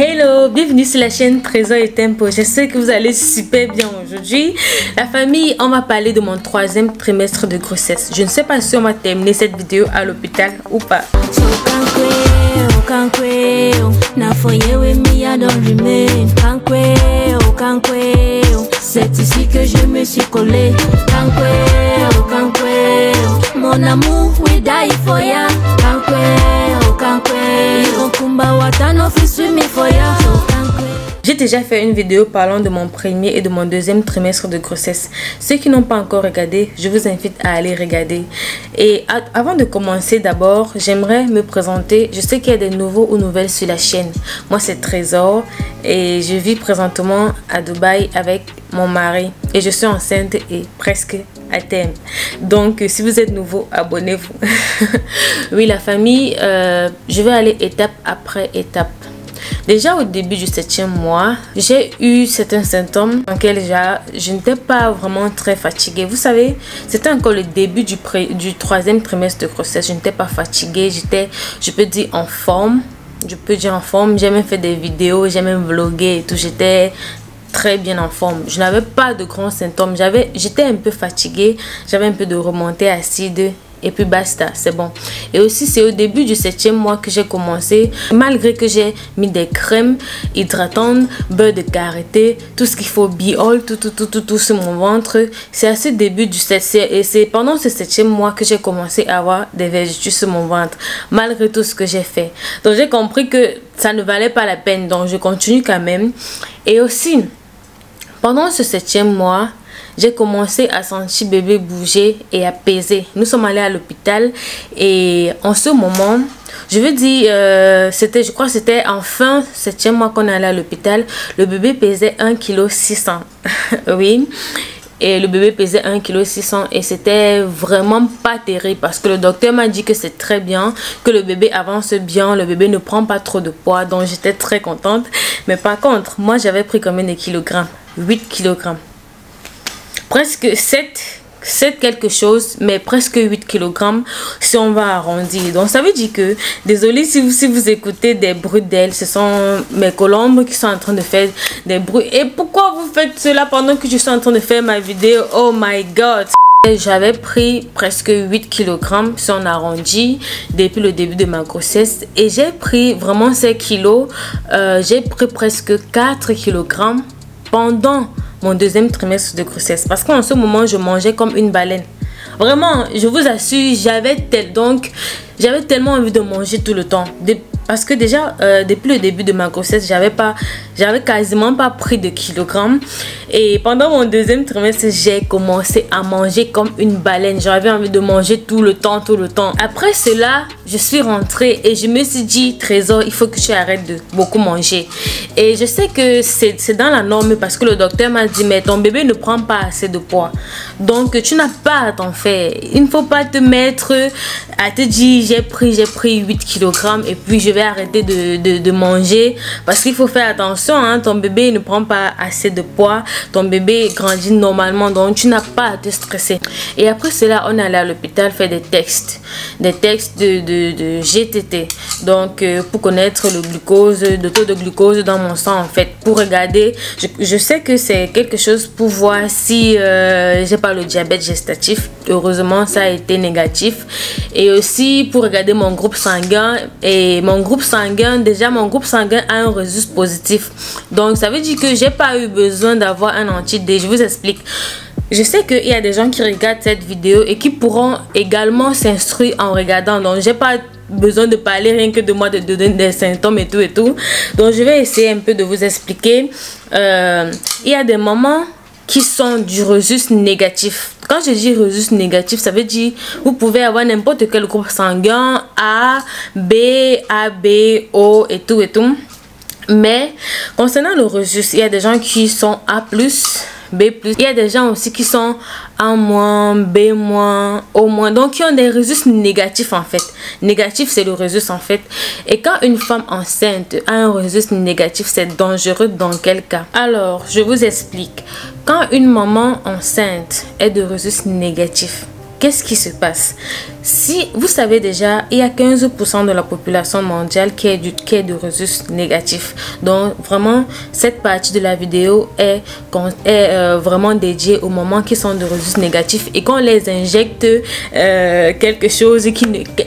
Hello, bienvenue sur la chaîne Trésor et Tempo. J'espère que vous allez super bien aujourd'hui. La famille, on va parler de mon 3e trimestre de grossesse. Je ne sais pas si on va terminer cette vidéo à l'hôpital ou pas. C'est ici que je me suis collée. Mon amour, we die for ya. J'ai déjà fait une vidéo parlant de mon 1er et de mon 2e trimestre de grossesse. Ceux qui n'ont pas encore regardé, je vous invite à aller regarder. Et avant de commencer, d'abord, j'aimerais me présenter. Je sais qu'il y a des nouveaux ou nouvelles sur la chaîne. Moi, c'est Trésor et je vis présentement à Dubaï avec mon mari. Et je suis enceinte et presque à terme. Donc, si vous êtes nouveau, abonnez-vous. Oui, la famille, je vais aller étape après étape. Déjà au début du 7e mois, j'ai eu certains symptômes dans lesquels je n'étais pas vraiment très fatiguée. Vous savez, c'était encore le début du 3e trimestre de grossesse. Je n'étais pas fatiguée, je peux dire en forme. Je peux dire en forme, j'ai même fait des vidéos, j'ai même vlogué et tout. J'étais très bien en forme. Je n'avais pas de grands symptômes. J'étais un peu fatiguée, j'avais un peu de remontée acide. Et puis basta, c'est bon. Et aussi, c'est au début du 7e mois que j'ai commencé. Malgré que j'ai mis des crèmes hydratantes, beurre de karité, tout ce qu'il faut, biol, tout sur mon ventre. C'est à ce début du 7e. Et c'est pendant ce 7e mois que j'ai commencé à avoir des vergetures sur mon ventre. Malgré tout ce que j'ai fait. Donc j'ai compris que ça ne valait pas la peine. Donc je continue quand même. Et aussi, pendant ce 7e mois, j'ai commencé à sentir bébé bouger et à peser. Nous sommes allés à l'hôpital et en ce moment, je veux dire, je crois que c'était en fin 7e mois qu'on est allé à l'hôpital. Le bébé pesait 1,6 kg. Oui. Et le bébé pesait 1,6 kg et c'était vraiment pas terrible parce que le docteur m'a dit que c'est très bien, que le bébé avance bien, le bébé ne prend pas trop de poids, donc j'étais très contente. Mais par contre, moi j'avais pris combien de kilogrammes? 8 kg. Presque 7 quelque chose, mais presque 8 kg si on va arrondir. Donc ça veut dire que, désolé si vous écoutez des bruits d'ailes, ce sont mes colombes qui sont en train de faire des bruits. Et pourquoi vous faites cela pendant que je suis en train de faire ma vidéo? Oh my god! J'avais pris presque 8 kg si on arrondit depuis le début de ma grossesse et j'ai pris vraiment ces kilos. J'ai pris presque 4 kg pendant mon 2e trimestre de grossesse parce qu'en ce moment je mangeais comme une baleine. Vraiment, je vous assure, j'avais tellement envie de manger tout le temps. Parce que déjà, depuis le début de ma grossesse, j'avais quasiment pas pris de kilogrammes. Et pendant mon 2e trimestre, j'ai commencé à manger comme une baleine. J'avais envie de manger tout le temps. Après cela, je suis rentrée et je me suis dit, Trésor, il faut que tu arrêtes de beaucoup manger. Et je sais que c'est dans la norme parce que le docteur m'a dit, mais ton bébé ne prend pas assez de poids. Donc, tu n'as pas à t'en faire. Il ne faut pas te mettre à te dire, j'ai pris 8 kg et puis je vais arrêter de manger parce qu'il faut faire attention, hein, ton bébé ne prend pas assez de poids, ton bébé grandit normalement, donc tu n'as pas à te stresser. Et après cela, on allait à l'hôpital faire des tests de GTT, donc pour connaître le taux de glucose dans mon sang en fait, pour regarder, je sais que c'est quelque chose pour voir si j'ai pas le diabète gestatif. Heureusement ça a été négatif. Et aussi pour regarder mon groupe sanguin, et mon groupe sanguin a un registre positif, donc ça veut dire que j'ai pas eu besoin d'avoir un anti-D. Je vous explique. Je sais qu'il y a des gens qui regardent cette vidéo et qui pourront également s'instruire en regardant, donc j'ai pas besoin de parler rien que de moi, de donner des symptômes et tout. Donc je vais essayer un peu de vous expliquer. Il y a des mamans qui sont du registre négatif. Quand je dis registre négatif, ça veut dire vous pouvez avoir n'importe quel groupe sanguin, A, B, O et tout. Mais concernant le registre, il y a des gens qui sont A+, B+. Il y a des gens aussi qui sont A-, B-, O-. Donc qui ont des registres négatifs en fait. Négatif, c'est le registre en fait. Et quand une femme enceinte a un registre négatif, c'est dangereux dans quel cas? Alors, je vous explique. Quand une maman enceinte est de registre négatif, qu'est-ce qui se passe? Si vous savez déjà, il y a 15% de la population mondiale qui est de rhésus négatif. Donc vraiment, cette partie de la vidéo est vraiment dédiée aux mamans qui sont de rhésus négatif et qu'on les injecte quelque chose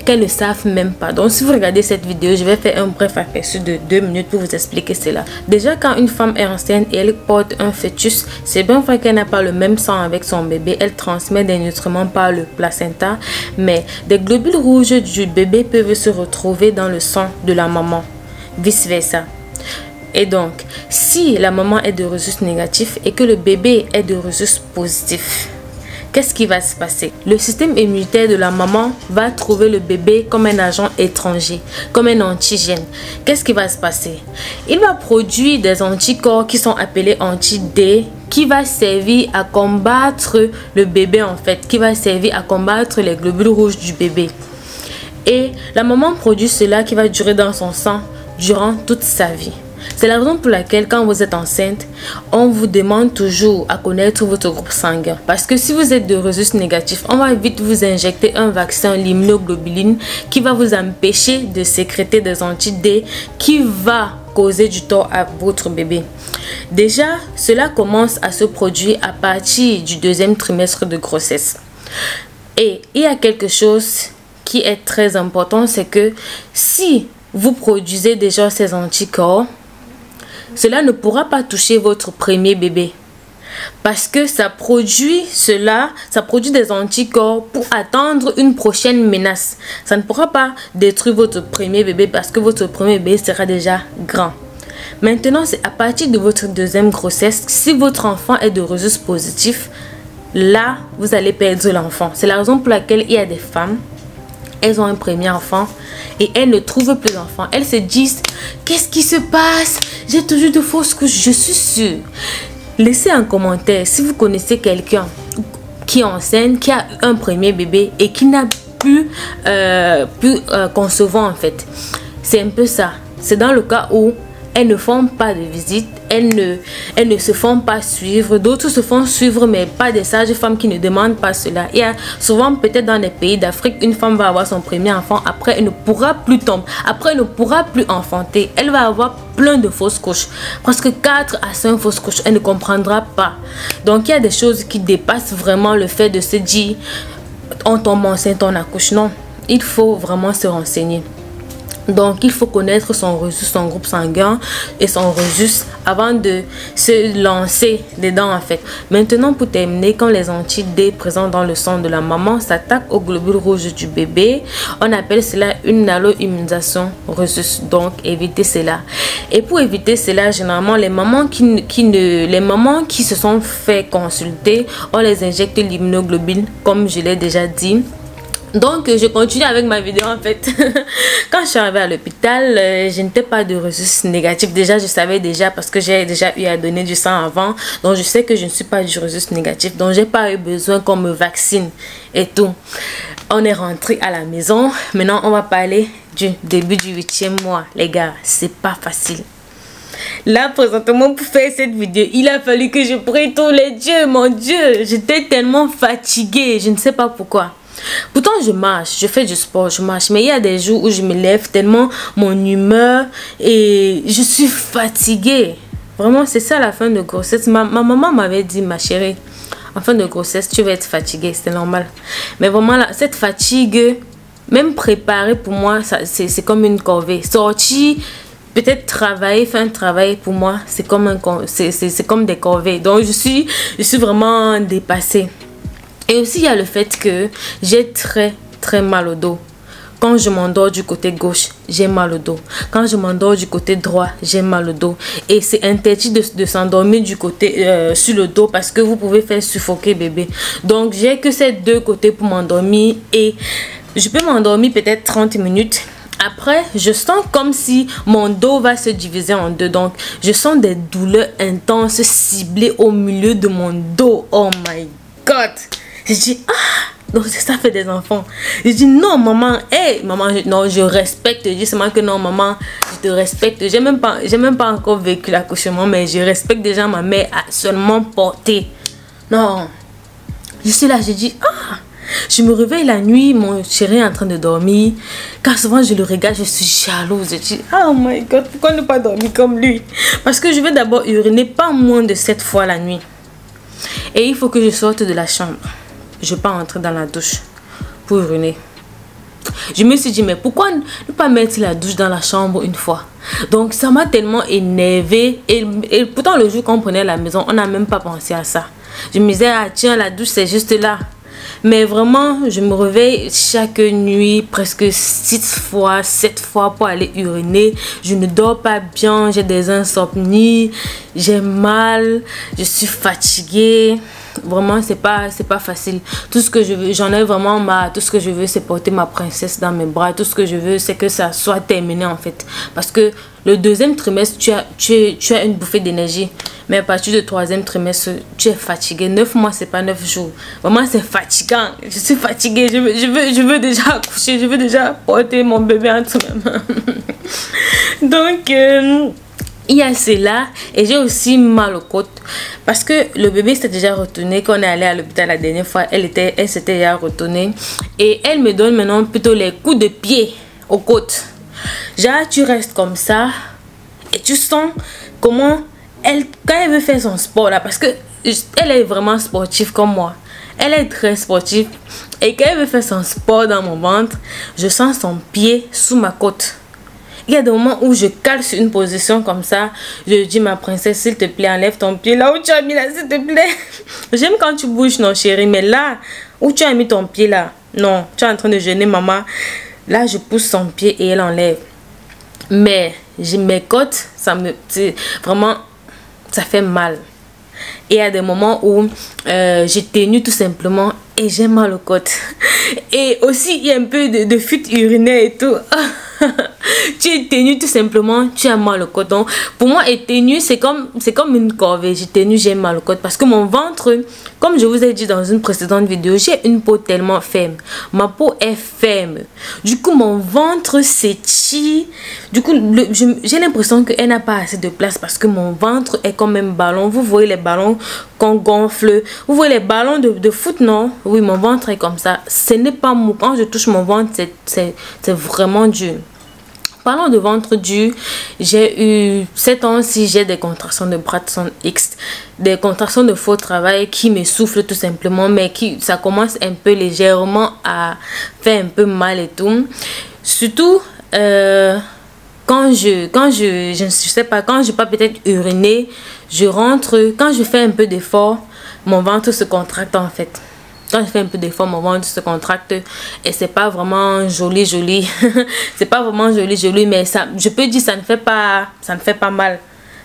qu'elles ne savent même pas. Donc si vous regardez cette vidéo, je vais faire un bref aperçu de 2 minutes pour vous expliquer cela. Déjà, quand une femme est enceinte et elle porte un fœtus, c'est bien vrai qu'elle n'a pas le même sang avec son bébé. Elle transmet des nutriments par le placenta, mais des globules rouges du bébé peuvent se retrouver dans le sang de la maman, vice versa. Et donc, si la maman est de rhésus négatif et que le bébé est de rhésus positif, qu'est-ce qui va se passer? Le système immunitaire de la maman va trouver le bébé comme un agent étranger, comme un antigène. Qu'est-ce qui va se passer? Il va produire des anticorps qui sont appelés anti-D, qui va servir à combattre le bébé en fait, qui va servir à combattre les globules rouges du bébé. Et la maman produit cela qui va durer dans son sang durant toute sa vie. C'est la raison pour laquelle quand vous êtes enceinte, on vous demande toujours à connaître votre groupe sanguin. Parce que si vous êtes de rhésus négatif, on va vite vous injecter un vaccin, l'immunoglobuline, qui va vous empêcher de sécréter des anti-D qui va causer du tort à votre bébé. Déjà, cela commence à se produire à partir du 2e trimestre de grossesse. Et il y a quelque chose qui est très important, c'est que si vous produisez déjà ces anticorps, cela ne pourra pas toucher votre premier bébé. Parce que ça produit des anticorps pour attendre une prochaine menace. Ça ne pourra pas détruire votre premier bébé parce que votre premier bébé sera déjà grand. Maintenant, c'est à partir de votre 2e grossesse, si votre enfant est de rhésus positif, là, vous allez perdre l'enfant. C'est la raison pour laquelle il y a des femmes, elles ont un premier enfant et elles ne trouvent plus d'enfant. Elles se disent, qu'est-ce qui se passe? J'ai toujours de fausses couches, je suis sûre. Laissez un commentaire si vous connaissez quelqu'un qui est enceinte, qui a un premier bébé et qui n'a plus concevoir en fait. C'est un peu ça. C'est dans le cas où elles ne font pas de visite, elles ne se font pas suivre. D'autres se font suivre, mais pas des sages femmes qui ne demandent pas cela. Il y a souvent, peut-être dans les pays d'Afrique, une femme va avoir son premier enfant, après elle ne pourra plus tomber, après elle ne pourra plus enfanter. Elle va avoir plein de fausses couches, presque 4 à 5 fausses couches. Elle ne comprendra pas. Donc il y a des choses qui dépassent vraiment le fait de se dire on tombe enceinte, on accouche. Non, il faut vraiment se renseigner. Donc, il faut connaître son rhésus, son groupe sanguin et son rhésus avant de se lancer dedans en fait. Maintenant, pour terminer, quand les anti-D présents dans le sang de la maman s'attaquent aux globules rouges du bébé, on appelle cela une allo-immunisation rhésus. Donc, évitez cela. Et pour éviter cela, généralement, les mamans qui se sont fait consulter, on les injecte l'immunoglobule, comme je l'ai déjà dit. Donc je continue avec ma vidéo en fait. Quand je suis arrivée à l'hôpital, je n'étais pas de rhésus négatif. Déjà je savais déjà parce que j'ai déjà eu à donner du sang avant. Donc je sais que je ne suis pas du rhésus négatif. Donc j'ai pas eu besoin qu'on me vaccine et tout. On est rentré à la maison. Maintenant on va parler du début du 8e mois. Les gars, c'est pas facile. Là présentement pour faire cette vidéo, il a fallu que je prie tous les dieux. Mon Dieu, j'étais tellement fatiguée. Je ne sais pas pourquoi. Pourtant je marche, je fais du sport, je marche, mais il y a des jours où je me lève tellement mon humeur et je suis fatiguée. Vraiment c'est ça la fin de grossesse. Ma maman m'avait dit, ma chérie, en fin de grossesse tu vas être fatiguée, c'est normal. Mais vraiment là, cette fatigue, même préparer pour moi, c'est comme une corvée. Sortir, peut-être travailler, faire un travail pour moi, c'est comme des corvées. Donc je suis vraiment dépassée. Et aussi, il y a le fait que j'ai très mal au dos. Quand je m'endors du côté gauche, j'ai mal au dos. Quand je m'endors du côté droit, j'ai mal au dos. Et c'est interdit de s'endormir du côté sur le dos parce que vous pouvez faire suffoquer bébé. Donc, j'ai que ces 2 côtés pour m'endormir. Et je peux m'endormir peut-être 30 minutes. Après, je sens comme si mon dos va se diviser en 2. Donc, je sens des douleurs intenses ciblées au milieu de mon dos. Oh my God! Je dis, ah, donc ça fait des enfants. Je dis, non, maman, hey, maman, non, je respecte. Je dis seulement que non, maman, je te respecte. J'ai même pas encore vécu l'accouchement, mais je respecte déjà ma mère à seulement porter. Non, je suis là, je dis, ah, Je me réveille la nuit, mon chéri est en train de dormir. Quand souvent je le regarde, je suis jalouse. Je dis, oh my God, pourquoi ne pas dormir comme lui? Parce que je vais d'abord uriner pas moins de 7 fois la nuit. Et il faut que je sorte de la chambre. Je ne peux pas entrer dans la douche pour uriner. Je me suis dit, mais pourquoi ne pas mettre la douche dans la chambre une fois? Donc ça m'a tellement énervée. Et pourtant le jour qu'on prenait la maison, on n'a même pas pensé à ça. Je me disais, ah tiens, la douche c'est juste là. Mais vraiment, je me réveille chaque nuit presque 6 fois, 7 fois pour aller uriner. Je ne dors pas bien, j'ai des insomnies, j'ai mal, je suis fatiguée. Vraiment, c'est pas facile. Tout ce que je veux, j'en ai vraiment marre. Tout ce que je veux, c'est porter ma princesse dans mes bras. Tout ce que je veux, c'est que ça soit terminé en fait. Parce que le deuxième trimestre, tu as une bouffée d'énergie. Mais à partir du troisième trimestre, tu es fatigué. 9 mois, c'est pas 9 jours. Vraiment, c'est fatigant. Je suis fatiguée. Je veux déjà accoucher. Je veux déjà porter mon bébé entre mes mains. Donc, il y a cela. Et j'ai aussi mal aux côtes. Parce que le bébé s'est déjà retourné. Quand on est allé à l'hôpital la dernière fois, elle s'était déjà retournée. Et elle me donne maintenant plutôt les coups de pied aux côtes. Genre, tu restes comme ça. Et tu sens comment... quand elle veut faire son sport là, parce que elle est vraiment sportive comme moi, elle est très sportive, et quand elle veut faire son sport dans mon ventre, je sens son pied sous ma côte. Il y a des moments où je cale sur une position comme ça, je dis, ma princesse, s'il te plaît, enlève ton pied là où tu as mis là, s'il te plaît. J'aime quand tu bouges, non chérie, mais là où tu as mis ton pied là, non, tu es en train de jeûner maman. Là je pousse son pied et elle enlève. Mais mes côtes, ça me, vraiment, ça fait mal. Et il y a des moments où j'ai tenu tout simplement et j'ai mal aux côtes. Et aussi il y a un peu de fuite urinaire et tout. Tu es tenu tout simplement, tu as mal aux côtes. Donc pour moi, être tenu, c'est comme une corvée. J'ai tenu, j'ai mal aux côtes. Parce que mon ventre, comme je vous ai dit dans une précédente vidéo, j'ai une peau tellement ferme. Ma peau est ferme. Du coup, mon ventre s'étire. Du coup, j'ai l'impression qu'elle n'a pas assez de place parce que mon ventre est comme un ballon. Vous voyez les ballons qu'on gonfle. Vous voyez les ballons de foot, non? Oui, mon ventre est comme ça. Ce n'est pas mou. Quand je touche mon ventre, c'est vraiment dur. Parlant de ventre dur, j'ai eu 7 ans si j'ai des contractions de Bradson X, des contractions de faux travail qui me soufflent tout simplement, mais ça commence un peu légèrement à faire un peu mal et tout. Surtout quand je sais pas, quand je pas peut-être uriner, je rentre, quand je fais un peu d'effort, mon ventre se contracte en fait. Quand je fais un peu d'effort, mon ventre se contracte et c'est pas vraiment joli. C'est pas vraiment joli, mais ça, je peux dire, ça ne fait pas mal.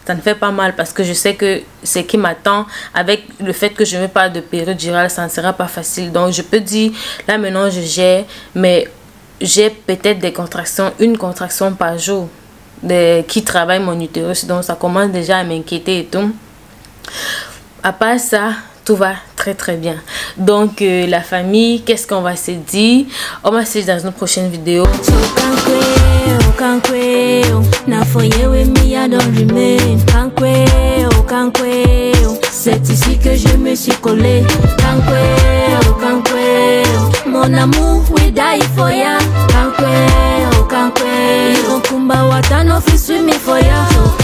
Ça ne fait pas mal parce que je sais que ce qui m'attend avec le fait que je n'ai pas de péridurale, ça ne sera pas facile. Donc je peux dire, là maintenant je gère, mais j'ai peut-être des contractions, une contraction par jour qui travaille mon utérus. Donc ça commence déjà à m'inquiéter et tout. À part ça, tout va très bien. Donc la famille, qu'est-ce qu'on va se dire? On va se dire dans une prochaine vidéo. C'est ici que je me suis collé. Mon amour, we die for ya. Kankwe, oh kankwe. Irokumba watano fisumi for ya.